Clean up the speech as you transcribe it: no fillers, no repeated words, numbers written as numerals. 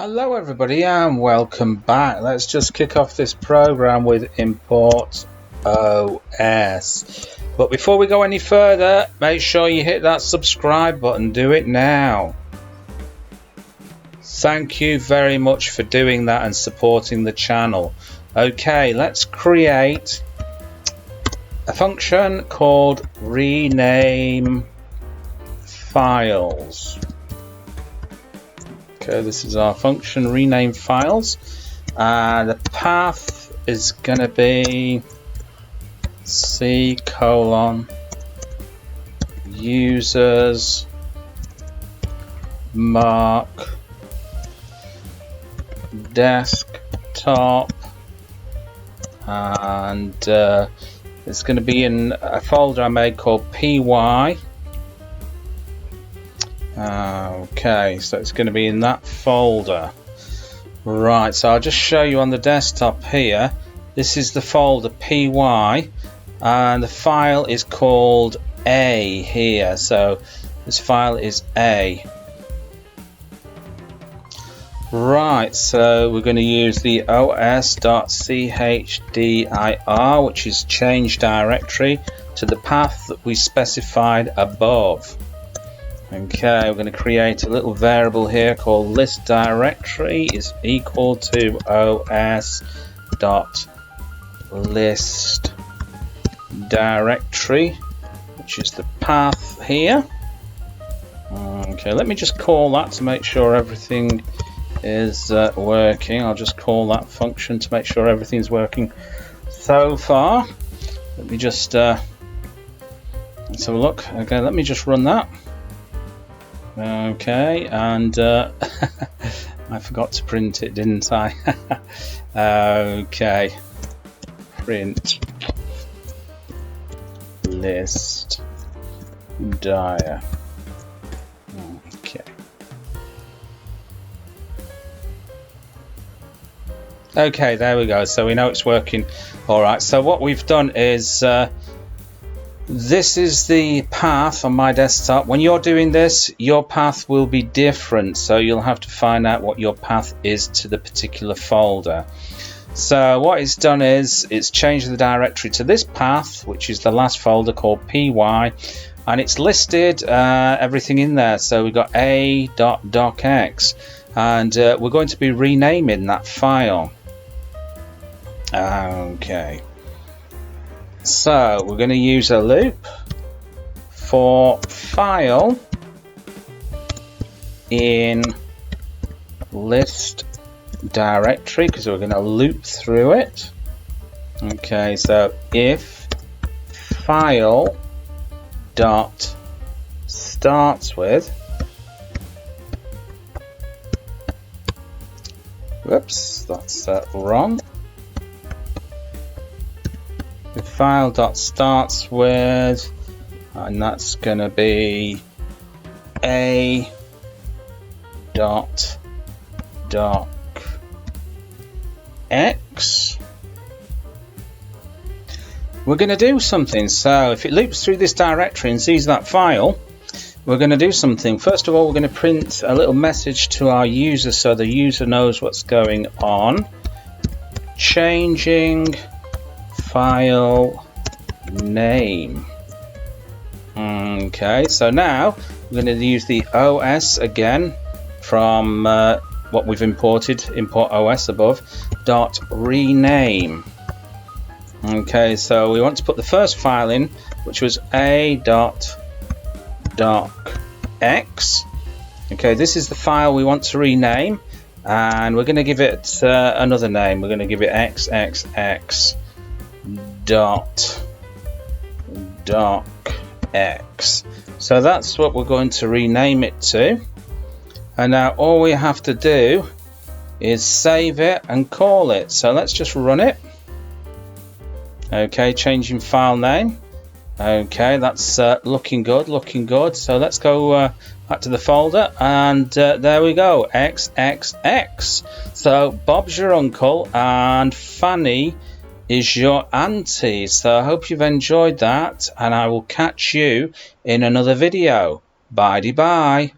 Hello everybody and welcome back. Let's just kick off this program with import OS. But before we go any further, make sure you hit that subscribe button. Do it now. Thank you very much for doing that and supporting the channel. Okay, let's create a function called rename files. Okay, this is our function rename files. The path is going to be C : users mark desktop, and it's going to be in a folder I made called PY. Okay, so it's going to be in that folder. Right, so I'll just show you on the desktop here. This is the folder PY, and the file is called A here. So this file is A. Right, so we're going to use the os.chdr, which is change directory, to the path that we specified above. Okay, we're going to create a little variable here called list directory is equal to os.list directory, which is the path here. Okay, let me just call that to make sure everything is working. I'll just call that function to make sure everything's working so far. Let me just let's have a look. Okay, let me just run that. Okay, and I forgot to print it, didn't I? Okay, print list dir. Okay, there we go. So we know it's working. All right. So what we've done is this is the path on my desktop. When you're doing this, your path will be different, so you'll have to find out what your path is to the particular folder. So what it's done is it's changed the directory to this path, which is the last folder called PY, and it's listed everything in there. So we've got a.docx, and we're going to be renaming that file. Okay. So we're going to use a loop for file in list directory because we're going to loop through it. Okay, so if file dot starts with, whoops, that's wrong. The file dot starts with, and that's going to be a dot doc x. We're going to do something. So if it loops through this directory and sees that file, we're going to do something. First of all, we're going to print a little message to our user so the user knows what's going on. Changing file name. Okay, so now we're going to use the OS again from what we've imported, import OS above, dot rename. Okay, so we want to put the first file in, which was a.docx. Okay, this is the file we want to rename, and we're going to give it another name. We're going to give it xxx dot docx. So that's what we're going to rename it to, and now all we have to do is save it and call it. So let's just run it. Okay, changing file name. Okay, that's looking good. So let's go back to the folder, and there we go, xxx. So Bob's your uncle and Fanny is your auntie. So I hope you've enjoyed that, and I will catch you in another video. Bye-bye.